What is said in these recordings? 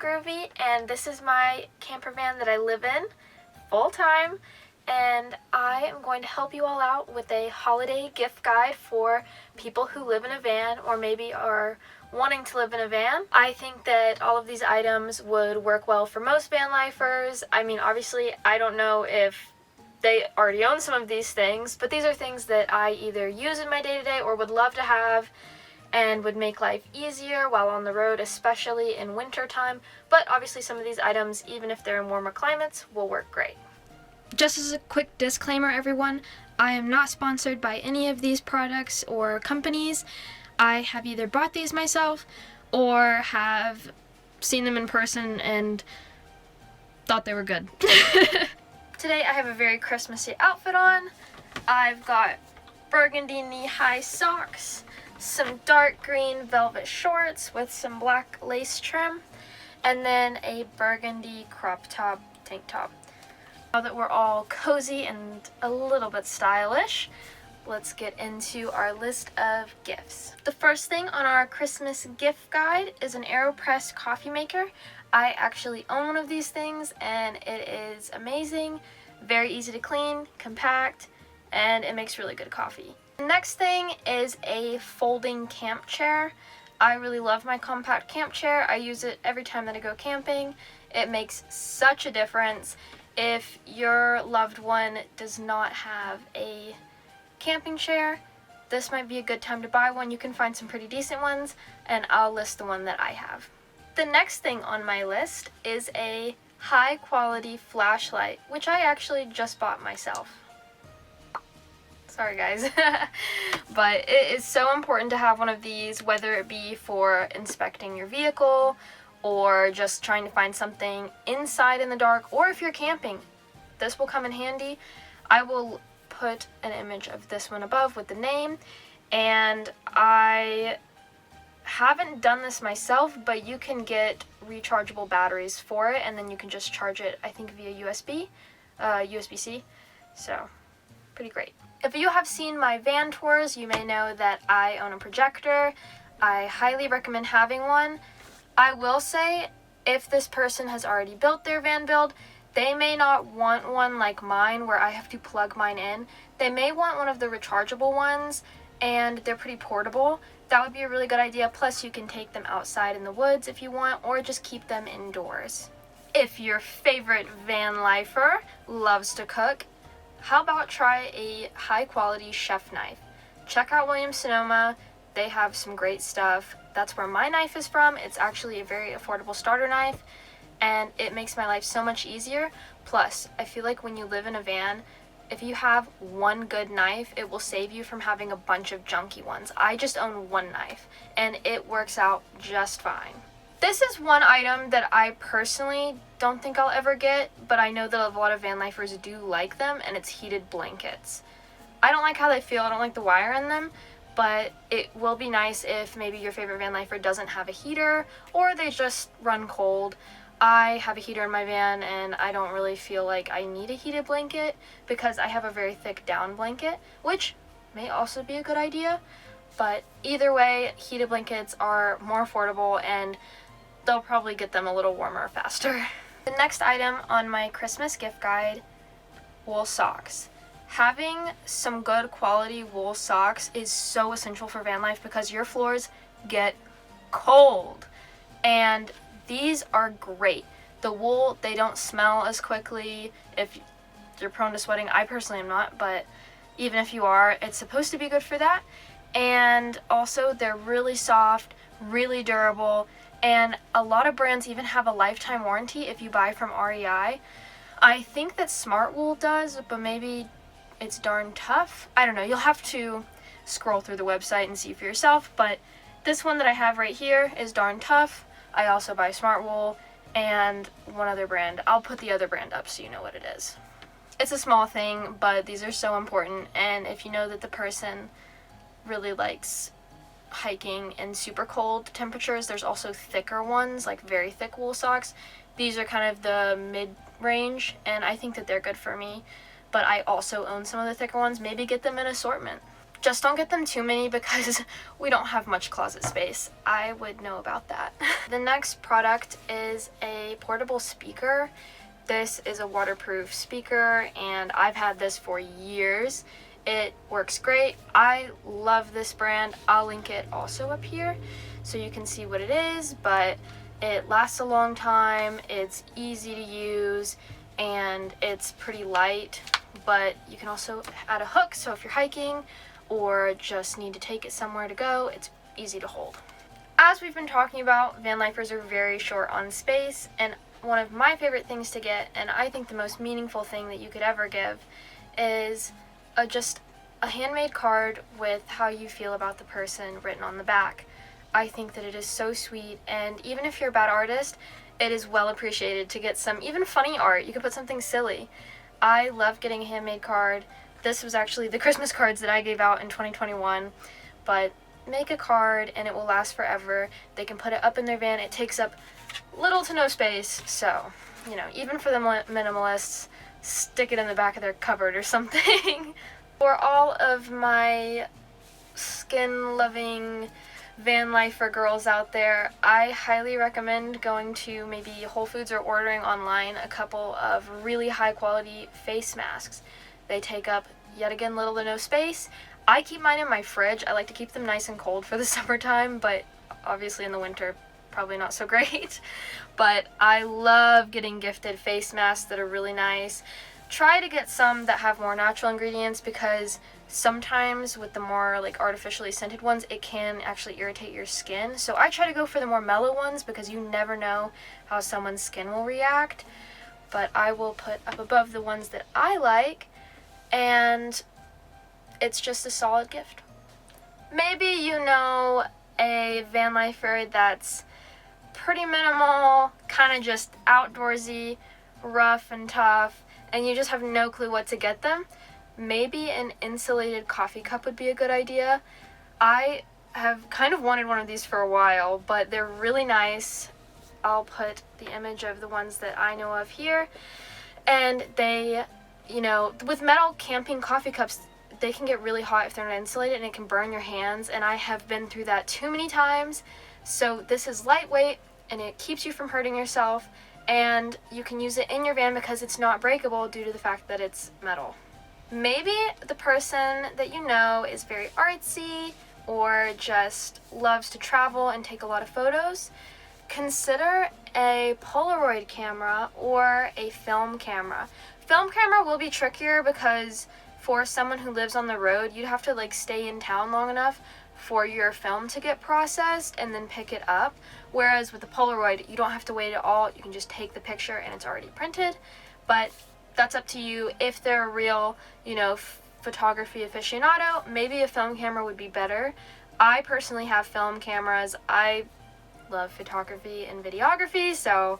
Groovy, and this is my camper van that I live in full time, and I am going to help you all out with a holiday gift guide for people who live in a van or maybe are wanting to live in a van. I think that all of these items would work well for most Vanlifers. I mean, obviously, I don't know if they already own some of these things, but these are things that I either use in my day-to-day or would love to have and would make life easier while on the road, especially in winter time. But obviously some of these items, even if they're in warmer climates, will work great. Just as a quick disclaimer, everyone, I am not sponsored by any of these products or companies. I have either bought these myself or have seen them in person and thought they were good. Today I have a very Christmassy outfit on. I've got burgundy knee-high socks, some dark green velvet shorts with some black lace trim, and then a burgundy crop top tank top. Now that we're all cozy and a little bit stylish, let's get into our list of gifts. The first thing on our Christmas gift guide is an AeroPress coffee maker. I actually own one of these things and it is amazing, very easy to clean, compact, and it makes really good coffee. The next thing is a folding camp chair. I really love my compact camp chair. I use it every time that I go camping. It makes such a difference. If your loved one does not have a camping chair, this might be a good time to buy one. You can find some pretty decent ones, and I'll list the one that I have. The next thing on my list is a high quality flashlight, which I actually just bought myself. Sorry guys. But it is so important to have one of these, whether it be for inspecting your vehicle or just trying to find something inside in the dark, or if you're camping. This will come in handy. I will put an image of this one above with the name, and I haven't done this myself, but you can get rechargeable batteries for it, and then you can just charge it, I think, via USB-C. So, pretty great. If you have seen my van tours, you may know that I own a projector. I highly recommend having one. I will say, if this person has already built their van build, they may not want one like mine where I have to plug mine in. They may want one of the rechargeable ones, and they're pretty portable. That would be a really good idea. Plus, you can take them outside in the woods if you want, or just keep them indoors. If your favorite Vanlifer loves to cook, how about try a high-quality chef knife? Check out Williams-Sonoma. They have some great stuff. That's where my knife is from. It's actually a very affordable starter knife, and it makes my life so much easier. Plus, I feel like when you live in a van, if you have one good knife, it will save you from having a bunch of junky ones. I just own one knife, and it works out just fine. This is one item that I personally don't think I'll ever get, but I know that a lot of Vanlifers do like them, and it's heated blankets. I don't like how they feel. I don't like the wire in them, but it will be nice if maybe your favorite Vanlifer doesn't have a heater, or they just run cold. I have a heater in my van, and I don't really feel like I need a heated blanket because I have a very thick down blanket, which may also be a good idea. But either way, heated blankets are more affordable, and they'll probably get them a little warmer faster. The next item on my Christmas gift guide, wool socks. Having some good quality wool socks is so essential for van life because your floors get cold, and these are great. The wool, they don't smell as quickly if you're prone to sweating. I personally am not, but even if you are, it's supposed to be good for that. And also, they're really soft, really durable, and a lot of brands even have a lifetime warranty if you buy from REI. I think that Smart Wool does, but maybe it's darn tough. I don't know. You'll have to scroll through the website and see for yourself, but this one that I have right here is darn tough. I also buy Smart Wool and one other brand. I'll put the other brand up so you know what it is. It's a small thing, but these are so important, and if you know that the person really likes hiking in super cold temperatures, there's also thicker ones, like very thick wool socks. These are kind of the mid-range, and I think that they're good for me, but I also own some of the thicker ones. Maybe get them in assortment. Just don't get them too many because we don't have much closet space. I would know about that. The next product is a portable speaker. This is a waterproof speaker and I've had this for years. It works great. I love this brand. I'll link it also up here so you can see what it is, but it lasts a long time, it's easy to use, and it's pretty light, but you can also add a hook, so if you're hiking or just need to take it somewhere to go, it's easy to hold. As we've been talking about, Vanlifers are very short on space, and one of my favorite things to get, and I think the most meaningful thing that you could ever give, is just a handmade card with how you feel about the person written on the back. I think that it is so sweet, and even if you're a bad artist, it is well appreciated to get some even funny art. You could put something silly. I love getting a handmade card. This was actually the Christmas cards that I gave out in 2021, but make a card and it will last forever. They can put it up in their van. It takes up little to no space, so, you know, even for the minimalists, stick it in the back of their cupboard or something. For all of my skin-loving Vanlifer girls out there, I highly recommend going to maybe Whole Foods or ordering online a couple of really high-quality face masks. They take up, yet again, little to no space. I keep mine in my fridge. I like to keep them nice and cold for the summertime, but obviously in the winter, probably not so great. But I love getting gifted face masks that are really nice. Try to get some that have more natural ingredients because sometimes with the more like artificially scented ones, it can actually irritate your skin. So I try to go for the more mellow ones because you never know how someone's skin will react. But I will put up above the ones that I like, and it's just a solid gift. Maybe you know a Vanlifer that's pretty minimal, kind of just outdoorsy, rough and tough, and you just have no clue what to get them. Maybe an insulated coffee cup would be a good idea. I have kind of wanted one of these for a while, but they're really nice. I'll put the image of the ones that I know of here. And they, you know, with metal camping coffee cups, they can get really hot if they're not insulated and it can burn your hands, and I have been through that too many times. So this is lightweight and it keeps you from hurting yourself, and you can use it in your van because it's not breakable due to the fact that it's metal. Maybe the person that you know is very artsy or just loves to travel and take a lot of photos. Consider a Polaroid camera or a film camera. Film camera will be trickier because for someone who lives on the road, you'd have to like stay in town long enough for your film to get processed and then pick it up. Whereas with the Polaroid, you don't have to wait at all. You can just take the picture and it's already printed. But that's up to you. If they're a real, you know, photography aficionado, maybe a film camera would be better. I personally have film cameras. I love photography and videography, so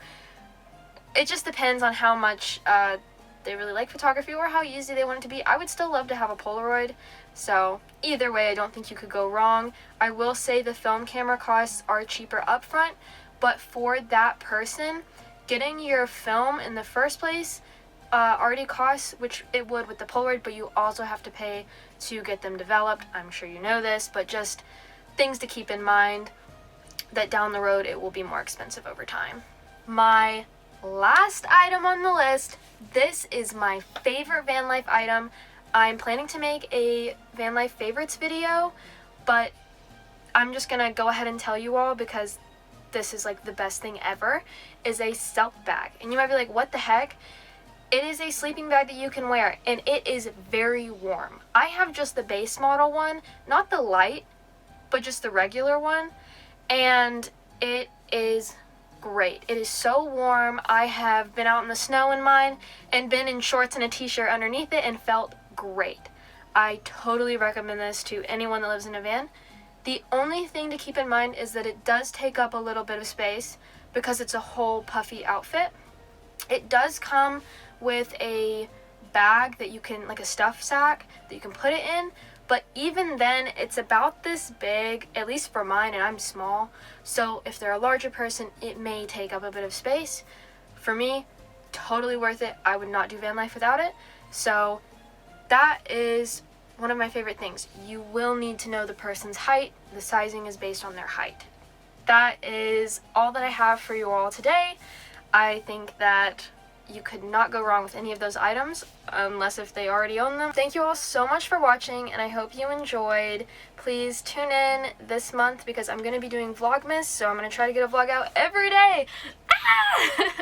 it just depends on how much they really like photography or how easy they want it to be. I would still love to have a Polaroid, so either way, I don't think you could go wrong. I will say the film camera costs are cheaper upfront, but for that person, getting your film in the first place already costs, which it would with the Polaroid, but you also have to pay to get them developed. I'm sure you know this, but just things to keep in mind that down the road it will be more expensive over time. My last item on the list, this is my favorite van life item. I'm planning to make a van life favorites video, but I'm just gonna go ahead and tell you all because this is like the best thing ever, is a Selk bag. And you might be like, what the heck? It is a sleeping bag that you can wear, and it is very warm. I have just the base model one, not the light, but just the regular one, and it is great. It is so warm. I have been out in the snow in mine and been in shorts and a t-shirt underneath it and felt great. I totally recommend this to anyone that lives in a van. The only thing to keep in mind is that it does take up a little bit of space because it's a whole puffy outfit. It does come with a bag that you can, like a stuff sack that you can put it in, but even then it's about this big, at least for mine, and I'm small, so if they're a larger person it may take up a bit of space. For me, totally worth it. I would not do van life without it. So that is one of my favorite things, you will need to know the person's height. The sizing is based on their height. That is all that I have for you all today. I think that you could not go wrong with any of those items, unless if they already own them. Thank you all so much for watching, and I hope you enjoyed. Please tune in this month because I'm going to be doing Vlogmas, so I'm going to try to get a vlog out every day. Ah!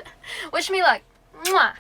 Wish me luck. Mwah!